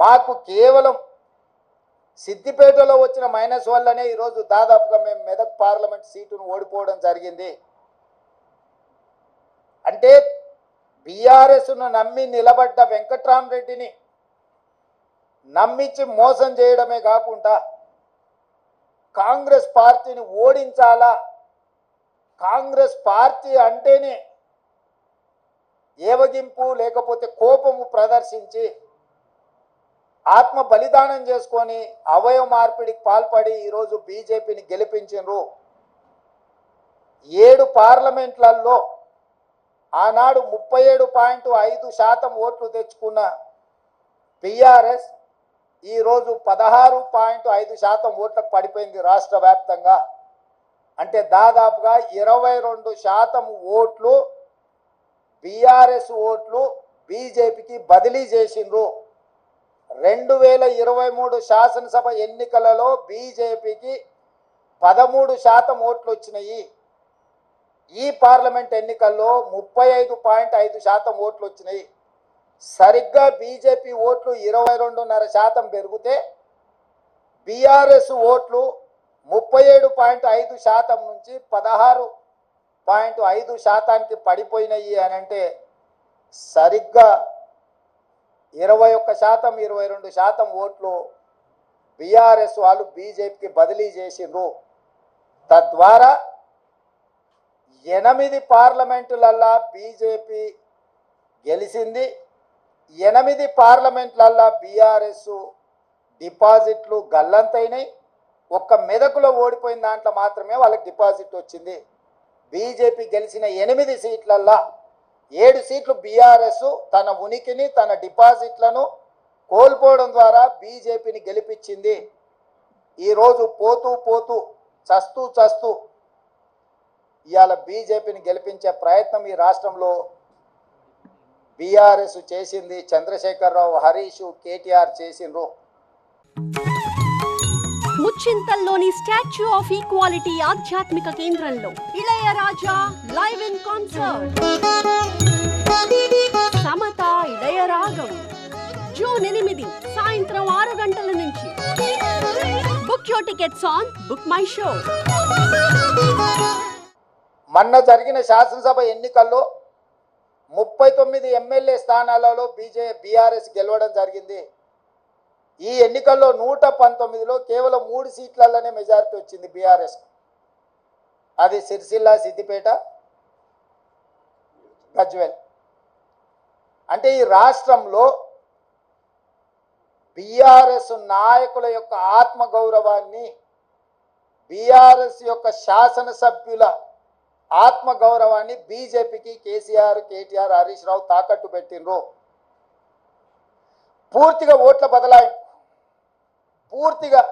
మాకు కేవలం సిద్దిపేటలో వచ్చిన మైనస్ వల్లనే ఈరోజు దాదాపుగా మేము మెదక్ పార్లమెంట్ సీటును ఓడిపోవడం జరిగింది. అంటే బీఆర్ఎస్ను నమ్మి నిలబడ్డ వెంకట్రామరెడ్డిని నమ్మించి మోసం చేయడమే కాకుండా కాంగ్రెస్ పార్టీని ఓడించాలా, కాంగ్రెస్ పార్టీ అంటేనే ఏవగింపు లేకపోతే కోపము ప్రదర్శించి ఆత్మ బలిదానం చేసుకొని అవయవ మార్పిడికి పాల్పడి ఈరోజు బీజేపీని గెలిపించారు. 7 పార్లమెంట్లలో ఆనాడు 37.5% ఓట్లు తెచ్చుకున్న బీఆర్ఎస్ ఈరోజు 16.5% ఓట్లకు పడిపోయింది రాష్ట్ర వ్యాప్తంగా. అంటే దాదాపుగా 22% ఓట్లు బీఆర్ఎస్ ఓట్లు బీజేపీకి బదిలీ చేసిండ్రు. 2023 శాసనసభ ఎన్నికలలో బీజేపీకి 13% ఓట్లు వచ్చినాయి. ఈ పార్లమెంట్ ఎన్నికల్లో 35.5% ఓట్లు వచ్చినాయి. సరిగ్గా బీజేపీ ఓట్లు 22.5% పెరిగితే బీఆర్ఎస్ ఓట్లు 37.5% నుంచి 16.5%కి పడిపోయినాయి అని అంటే సరిగ్గా 21% 22% ఓట్లు బీఆర్ఎస్ వాళ్ళు బీజేపీకి బదిలీ చేసిండ్రు. తద్వారా 8 పార్లమెంటులల్లా బీజేపీ గెలిచింది. 8 పార్లమెంట్లల్లా బీఆర్ఎస్ డిపాజిట్లు గల్లంతైనాయి. ఒక్క మెదకులో ఓడిపోయిన దాంట్లో మాత్రమే వాళ్ళకి డిపాజిట్ వచ్చింది. బీజేపీ గెలిచిన 8 సీట్లల్లా 7 సీట్లు బీఆర్ఎస్ తన ఉనికిని తన డిపాజిట్లను కోల్పోవడం ద్వారా బీజేపీని గెలిపించింది. ఈరోజు పోతూ పోతూ చస్తూ ఇవాళ బీజేపీని గెలిపించే ప్రయత్నం ఈ రాష్ట్రంలో బీఆర్ఎస్ చేసింది. చంద్రశేఖరరావు, హరీష్, కేటీఆర్ చేసిండ్రు. ముచ్చింతల్లోని స్టాచ్యూ ఆఫ్ ఈక్వాలిటీ ఆధ్యాత్మిక కేంద్రంలో Ilaiyaraaja live in concert Samatha Ilayaragam June 8 సాయంత్రం 6 గంటల నుంచి. Book your tickets on book my show. మొన్న జరిగిన శాసనసభ ఎన్నికల్లో 39 ఎమ్మెల్యే స్థానాలలో బీఆర్ఎస్ గెలవడం జరిగింది. ఈ ఎన్నికల్లో 119లో కేవలం 3 సీట్లలోనే మెజారిటీ వచ్చింది బీఆర్ఎస్. అది సిరిసిల్ల, సిద్దిపేట, గజ్వేల్. అంటే ఈ రాష్ట్రంలో బీఆర్ఎస్ నాయకుల యొక్క ఆత్మగౌరవాన్ని, బీఆర్ఎస్ యొక్క శాసనసభ్యుల ఆత్మగౌరవాన్ని బీజేపీకి కేసీఆర్, కేటీఆర్, హరీష్ రావు తాకట్టు పెట్టిండ్రు. పూర్తిగా ఓట్ల బదలాయింపు, పూర్తిగా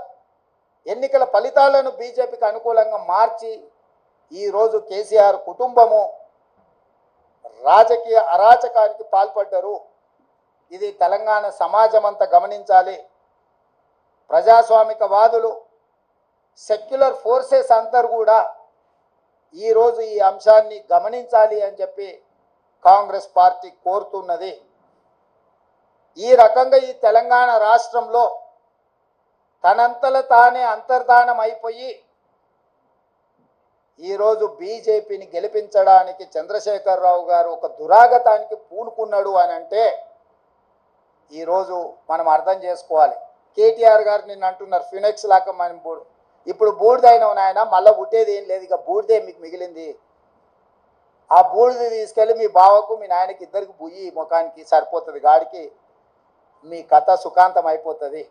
ఎన్నికల ఫలితాలను బీజేపీకి అనుకూలంగా మార్చి ఈరోజు కేసీఆర్ కుటుంబము రాజకీయ అరాచకానికి పాల్పడ్డారు. ఇది తెలంగాణ సమాజం అంతా గమనించాలి. ప్రజాస్వామికవాదులు, సెక్యులర్ ఫోర్సెస్ అందరూ కూడా ఈరోజు ఈ అంశాన్ని గమనించాలి అని చెప్పి కాంగ్రెస్ పార్టీ కోరుతున్నది. ఈ రకంగా ఈ తెలంగాణ రాష్ట్రంలో తనంతల తానే అంతర్ధానం అయిపోయి ఈరోజు బీజేపీని గెలిపించడానికి చంద్రశేఖరరావు గారు ఒక దురాగతానికి పూనుకున్నాడు అని అంటే ఈరోజు మనం అర్థం చేసుకోవాలి. కేటీఆర్ గారు నిన్న అంటున్నారు ఫినెక్స్ లాగా మనం ఇప్పుడు బూడిదైన నాయన మళ్ళీ పుట్టేది ఏం లేదు, ఇక బూడిదే మీకు మిగిలింది. ఆ బూడిది తీసుకెళ్ళి మీ బావకు మీ నాయనకి ఇద్దరికి బుయ్యి ముఖానికి సరిపోతుంది, గాడికి మీ కథ సుఖాంతం అయిపోతుంది.